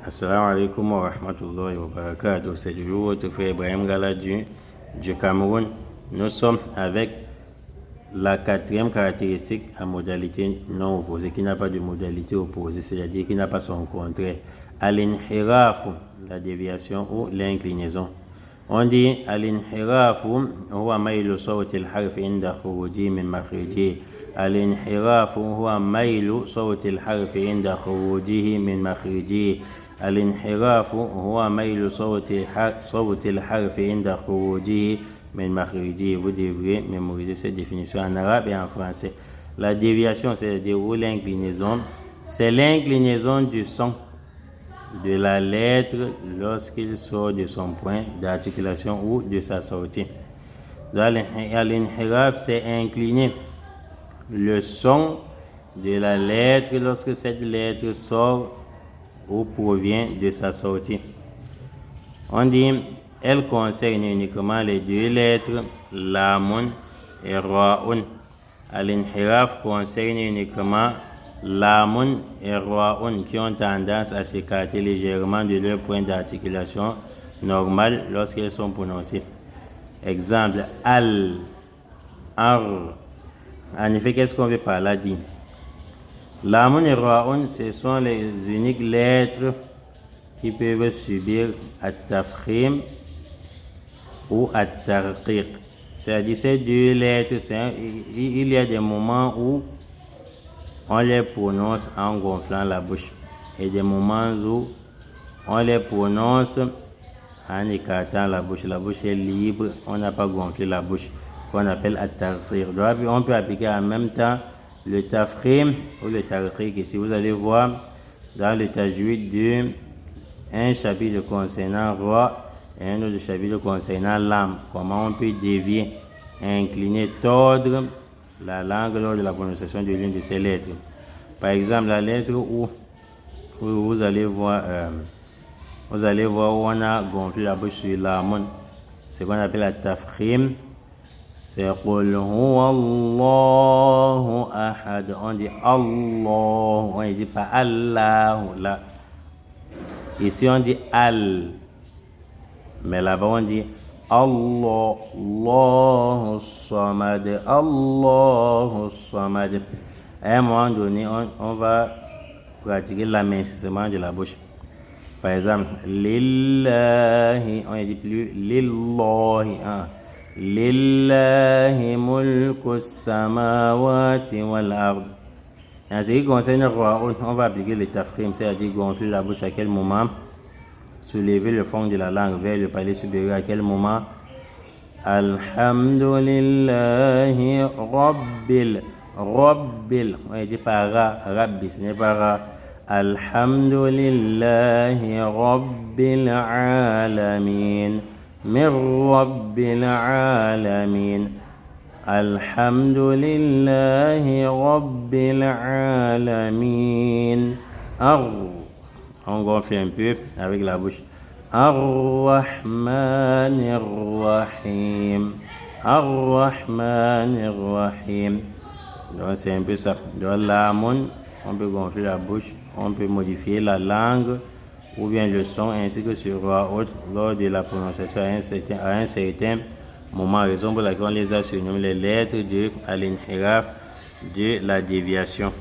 Assalamu alaikum wa rahmatullahi wa barakatuh. C'est toujours votre frère Ibrahim Galadju du Cameroun. Nous sommes avec la quatrième caractéristique à modalité non opposée, qui n'a pas de modalité opposée, c'est-à-dire qui n'a pas son contraire. Al-inhirafu, la déviation ou l'inclinaison. On dit al-inhirafu huwa maylu sawti al-harf inda khuruji min makhrijihi. Al-inhirafu huwa maylu sawti al-harf inda khurujihi min makhrijihi. الانحراف هو ميل صوت الحرف عند خروجه من مخرجه. Vous devrez mémoriser cette définition en arabe et en français. La déviation, c'est-à-dire ou l'inclinaison, c'est l'inclinaison du son de la lettre lorsqu'il sort de son point d'articulation ou de sa sortie. L'inhiraf, c'est incliner le son de la lettre lorsque cette lettre sort ou provient de sa sortie. On dit, elle concerne uniquement les deux lettres, lamun et ra'un. Al-inhiraf concerne uniquement lamun et ra'un qui ont tendance à s'écarter légèrement de leur point d'articulation normal lorsqu'elles sont prononcées. Exemple, al, ar. En effet, qu'est-ce qu'on veut par là dire? Lamun et ra'un, ce sont les uniques lettres qui peuvent subir at-tafkhim ou at-tarqiq. C'est-à-dire ces deux lettres, il y a des moments où on les prononce en gonflant la bouche et des moments où on les prononce en écartant la bouche. La bouche est libre, on n'a pas gonflé la bouche, qu'on appelle at-tarqiq. On peut appliquer en même temps le tafkhim ou le tarqiq. Ici, vous allez voir dans le tajwid de un chapitre concernant ra et un autre chapitre concernant lam, comment on peut dévier, incliner, tordre la langue lors de la prononciation de l'une de ces lettres. Par exemple, la lettre où vous allez voir où on a gonflé la bouche sur lamun, c'est ce qu'on appelle la tafkhim. C'est Qul huwa Allahu ahad. On dit Allah, on ne dit pas Allah là. Ici on dit Al, mais là-bas on dit Allah, Allahu samad, Allahu samad. À un moment donné, on va pratiquer l'amincissement de la bouche. Par exemple, Lillahi, on ne dit plus Lillahi. Lillahi mulku samawati wal ard. En ce qui concerne le roi, on va appliquer le tafkhim, c'est-à-dire gonfler la bouche à quel moment, soulever le fond de la langue vers le palais supérieur à quel moment. Alhamdulillahi rabbil. On ne dit pas rabbi, ce n'est pas ra. Alhamdulillahi rabbil alamin. من رب العالمين. الحمد لله رب العالمين. On gonfle un peu avec la bouche. Ar-Rahman ar-Rahim. Ar-Rahman ar-Rahim. Donc c'est un peu ça. Donc l'amun, on peut gonfler la bouche, on peut modifier la langue ou bien le son, ainsi que sur lors de la prononciation à un certain moment, raison pour laquelle on les a surnommés les lettres de al-inhiraf, de la déviation.